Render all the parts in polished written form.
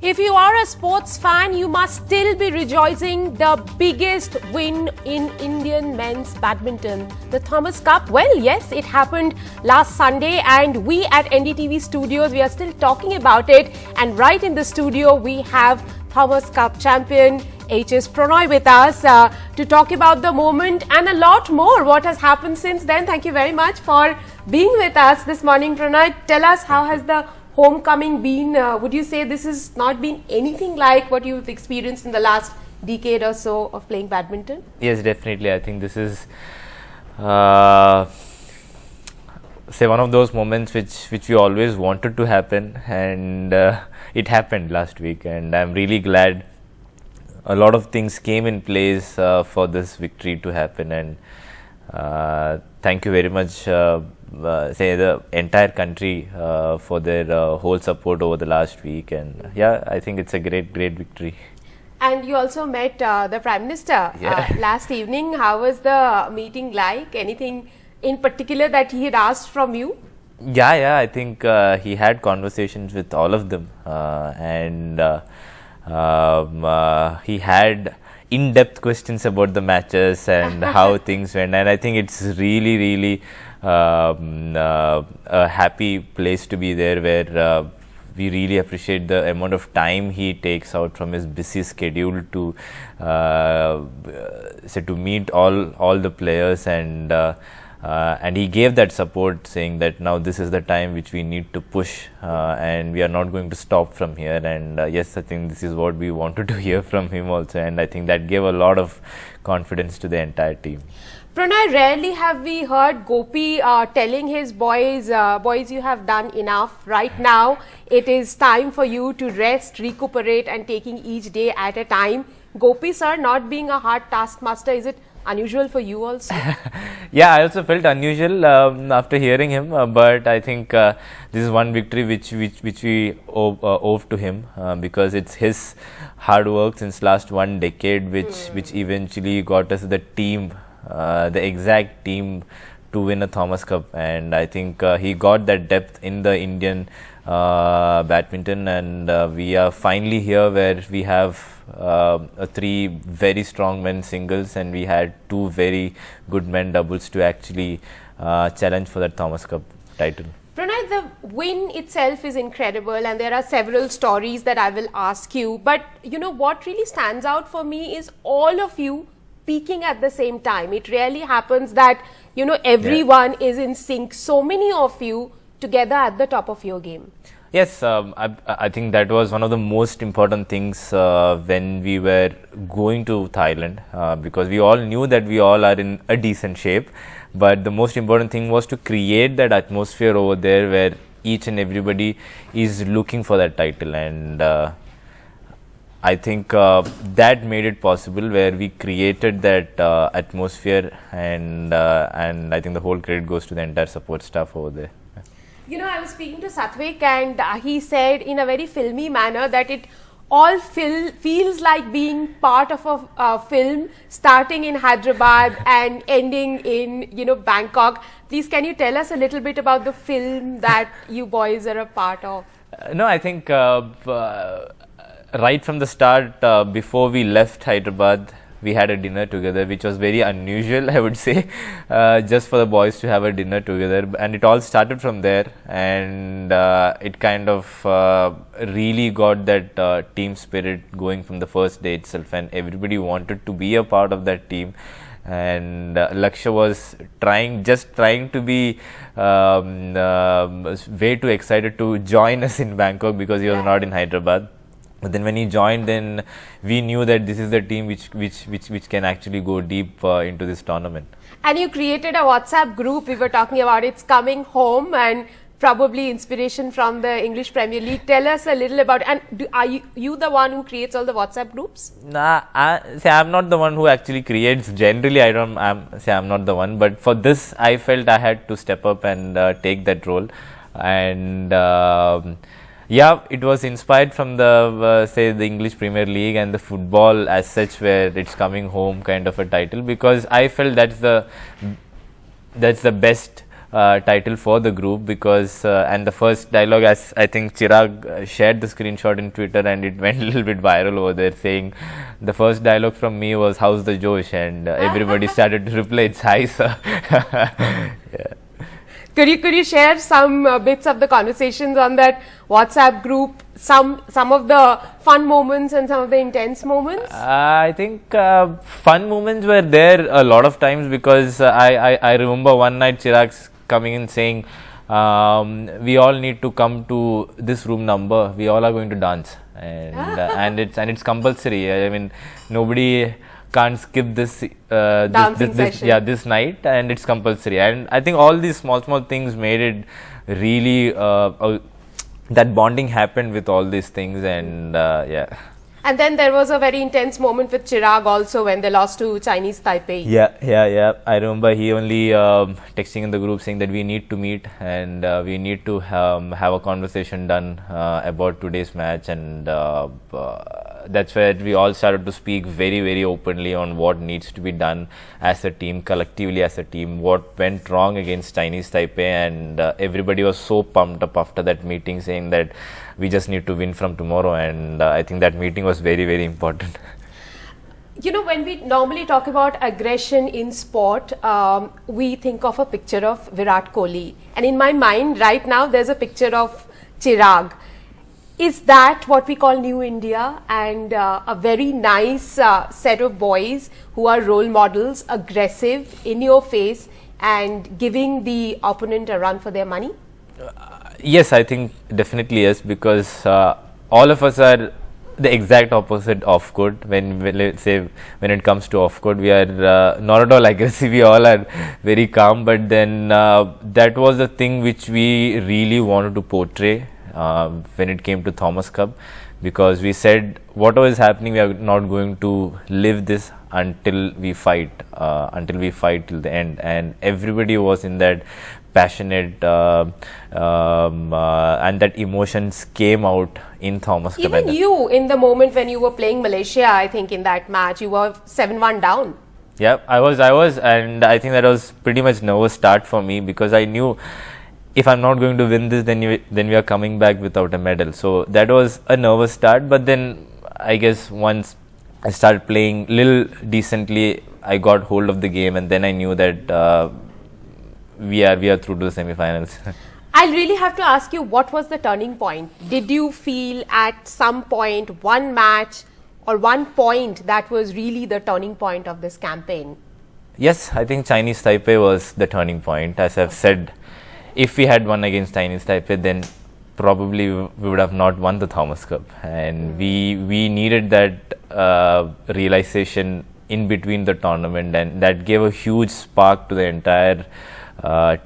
If you are a sports fan, you must still be rejoicing the biggest win in Indian men's badminton, the Thomas Cup. Well, yes, it happened last Sunday and we at NDTV studios, we are still talking about it. And right in the studio, we have Thomas Cup champion HS Prannoy with us to talk about the moment and a lot more what has happened since then. Thank you very much for being with us this morning, Prannoy. Tell us, how has the homecoming been? Would you say this has not been anything like what you've experienced in the last decade or so of playing badminton? Yes, definitely. I think this is say one of those moments which we always wanted to happen, and it happened last week, and I'm really glad a lot of things came in place for this victory to happen. And thank you very much say the entire country for their whole support over the last week. And yeah, I think it's a great victory. And you also met the Prime Minister last evening. How was the meeting like? Anything in particular that he had asked from you? Yeah, I think he had conversations with all of them, and he had in-depth questions about the matches and how things went, and I think it's really a happy place to be there, where we really appreciate the amount of time he takes out from his busy schedule to meet all the players, and he gave that support, saying that now this is the time which we need to push, and we are not going to stop from here. And yes, I think this is what we wanted to hear from him also, and I think that gave a lot of confidence to the entire team. Prannoy, rarely have we heard Gopi telling his boys, boys, you have done enough. Right now, it is time for you to rest, recuperate, and taking each day at a time. Gopi sir not being a hard taskmaster, is it unusual for you also? Yeah, I also felt unusual after hearing him, but I think this is one victory which we owe to him, because it's his hard work since last 1 decade which eventually got us the team, the exact team to win a Thomas Cup. And I think he got that depth in the Indian badminton, and we are finally here where we have 3 very strong men singles, and we had 2 very good men doubles to actually challenge for that Thomas Cup title. Prannoy, the win itself is incredible, and there are several stories that I will ask you. But you know what really stands out for me is all of you peaking at the same time. It rarely happens that, you know, everyone is in sync. So many of you together at the top of your game. Yes, I think that was one of the most important things when we were going to Thailand, because we all knew that we all are in a decent shape, but the most important thing was to create that atmosphere over there where each and everybody is looking for that title. And I think that made it possible, where we created that atmosphere, and I think the whole credit goes to the entire support staff over there. You know, I was speaking to Satvik, and he said in a very filmy manner that it all feels like being part of a film, starting in Hyderabad and ending in, you know, Bangkok. Please, can you tell us a little bit about the film that you boys are a part of? No, I think right from the start, before we left Hyderabad, we had a dinner together, which was very unusual, I would say, just for the boys to have a dinner together. And it all started from there, and it kind of really got that team spirit going from the first day itself, and everybody wanted to be a part of that team. And Laksha was trying to be way too excited to join us in Bangkok, because he was not in Hyderabad. But then when he joined, then we knew that this is the team which can actually go deep into this tournament. And you created a WhatsApp group. We were talking about it's coming home, and probably inspiration from the English Premier League. Tell us a little about, and are you the one who creates all the WhatsApp groups? Nah, I'm not the one who actually creates. Generally, I'm not the one. But for this, I felt I had to step up and take that role. And yeah, it was inspired from the say the English Premier League and the football as such, where it's coming home kind of a title, because I felt that's the best title for the group, because and the first dialogue, as I think Chirag shared the screenshot in Twitter, and it went a little bit viral over there, saying the first dialogue from me was "How's the Josh?" and everybody started to reply, "It's hi, sir." Yeah. Could you share some bits of the conversations on that WhatsApp group? Some of the fun moments and some of the intense moments. I think fun moments were there a lot of times, because I remember one night Chirag coming in saying, "We all need to come to this room number. We all are going to dance, and it's compulsory. I mean, nobody can't skip this this night, and it's compulsory." And I think all these small things made it really that bonding happened with all these things, and yeah. And then there was a very intense moment with Chirag also when they lost to Chinese Taipei. Yeah. I remember he only texting in the group saying that we need to meet, and we need to have a conversation done about today's match, and that's where we all started to speak very openly on what needs to be done as a team, collectively as a team, what went wrong against Chinese Taipei, and everybody was so pumped up after that meeting, saying that we just need to win from tomorrow, and I think that meeting was very important. You know, when we normally talk about aggression in sport, we think of a picture of Virat Kohli, and in my mind right now there's a picture of Chirag. Is that what we call New India, and a very nice set of boys who are role models, aggressive, in your face, and giving the opponent a run for their money? Yes, I think definitely yes, because all of us are the exact opposite off court. Let's say when it comes to off court, we are not at all aggressive. We all are very calm. But then that was the thing which we really wanted to portray when it came to Thomas Cup, because we said whatever is happening, we are not going to live this until we fight till the end. And everybody was in that passionate and that emotions came out in Thomas Cup. Even you, in the moment when you were playing Malaysia, I think in that match you were 7-1 down. Yeah, I was, and I think that was pretty much nervous start for me, because I knew if I'm not going to win this, then we are coming back without a medal. So that was a nervous start. But then I guess once I started playing little decently, I got hold of the game, and then I knew that we are through to the semi-finals. I really have to ask you, what was the turning point? Did you feel at some point, one match or one point, that was really the turning point of this campaign? Yes, I think Chinese Taipei was the turning point. As I've said, if we had won against Chinese Taipei, then probably we would have not won the Thomas Cup. And we needed that realization in between the tournament, and that gave a huge spark to the entire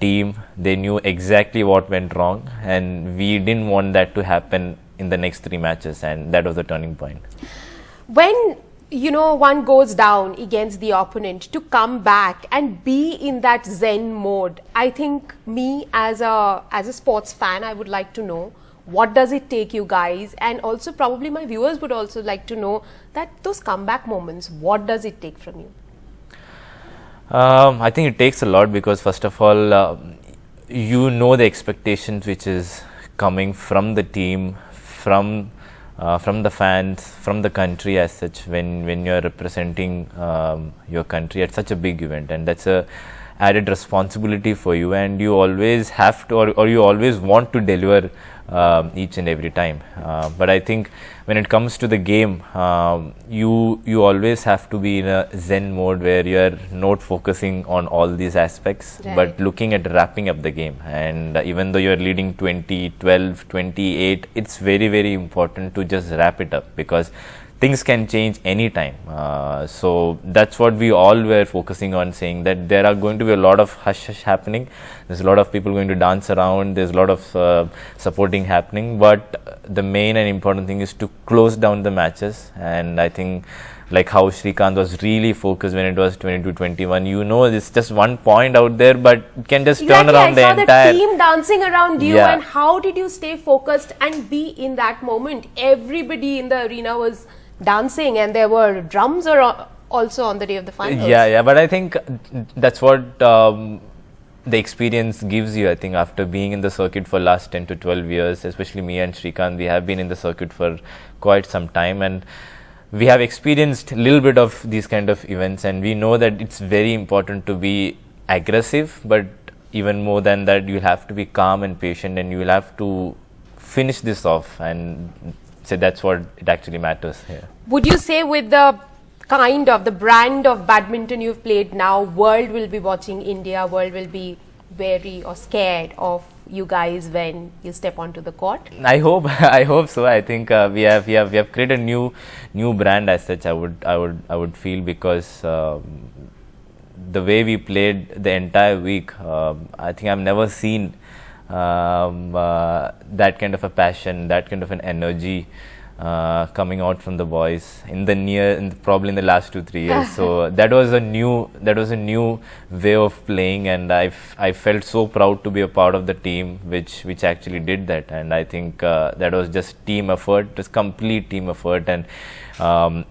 team. They knew exactly what went wrong, and we didn't want that to happen in the next 3 matches, and that was the turning point. When one goes down against the opponent, to come back and be in that zen mode, I think me as a sports fan, I would like to know, what does it take you guys, and also probably my viewers would also like to know that those comeback moments, what does it take from you? I think it takes a lot, because first of all, the expectations which is coming from the team, from the fans, from the country as such, when you are representing your country at such a big event, and that's a added responsibility for you, and you always have to, or you always want to deliver each and every time. But I think when it comes to the game, you always have to be in a zen mode where you are not focusing on all these aspects, right, but looking at wrapping up the game. And even though you are leading 20, 12, 28, it's very important to just wrap it up, because things can change anytime. So that's what we all were focusing on, saying that there are going to be a lot of hush happening. There's a lot of people going to dance around. There's a lot of supporting happening. But the main and important thing is to close down the matches. And I think, like how Srikanth was really focused when it was 22-21. It's just 1 point out there, but it can just turn around the entire... I saw the team dancing around you, yeah. And how did you stay focused and be in that moment? Everybody in the arena was dancing, and there were drums also on the day of the finals. Yeah, but I think that's what the experience gives you. I think after being in the circuit for last 10 to 12 years, especially me and Srikanth, we have been in the circuit for quite some time, and we have experienced a little bit of these kind of events, and we know that it's very important to be aggressive, but even more than that, you'll have to be calm and patient, and you will have to finish this off, and so that's what it actually matters here. Would you say with the the brand of badminton you've played now, world will be watching India, world will be wary or scared of you guys when you step onto the court? I hope I hope so. I think we have created a new brand as such. I would feel, because the way we played the entire week, I think I've never seen that kind of a passion, that kind of an energy coming out from the boys probably in the last 2-3 years. So that was a new way of playing, and I felt so proud to be a part of the team which actually did that. And I think that was just team effort, just complete team effort, and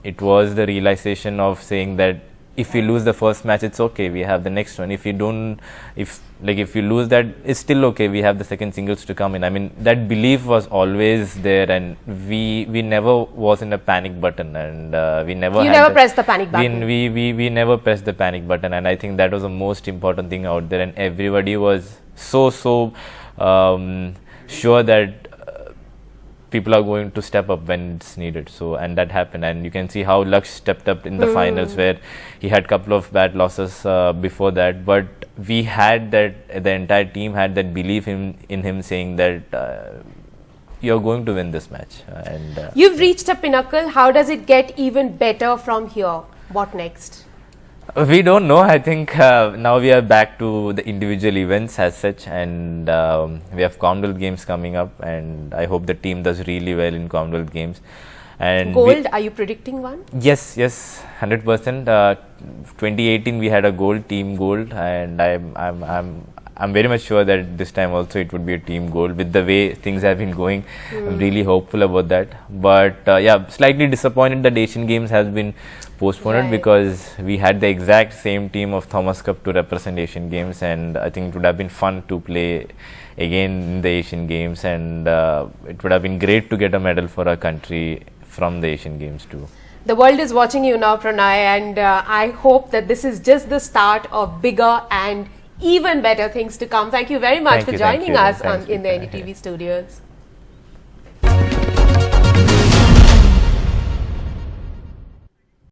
it was the realization of saying that if we lose the first match, it's okay, we have the next one. If you lose that, it's still okay, we have the second singles to come in. I mean, that belief was always there, and we never was in a panic button, and we never pressed the panic button. We never pressed the panic button, and I think that was the most important thing out there, and everybody was so sure that people are going to step up when it's needed. So, and that happened, and you can see how Laksh stepped up in the finals, where he had couple of bad losses before that, but we had that, the entire team had that belief in him, saying that you're going to win this match. And you've reached a pinnacle. How does it get even better from here? What next? We don't know. I think now we are back to the individual events as such, and we have Commonwealth Games coming up, and I hope the team does really well in Commonwealth Games. And gold, are you predicting one? Yes, 100%. 2018 we had a gold, team gold, and I'm very much sure that this time also it would be a team gold. With the way things have been going, I'm really hopeful about that. But yeah, slightly disappointed that Asian Games has been postponed, because we had the exact same team of Thomas Cup to represent Asian Games, and I think it would have been fun to play again in the Asian Games, and it would have been great to get a medal for our country from the Asian Games too. The world is watching you now, Prannoy, and I hope that this is just the start of bigger and even better things to come. Thank you very much for joining us in the NDTV studios.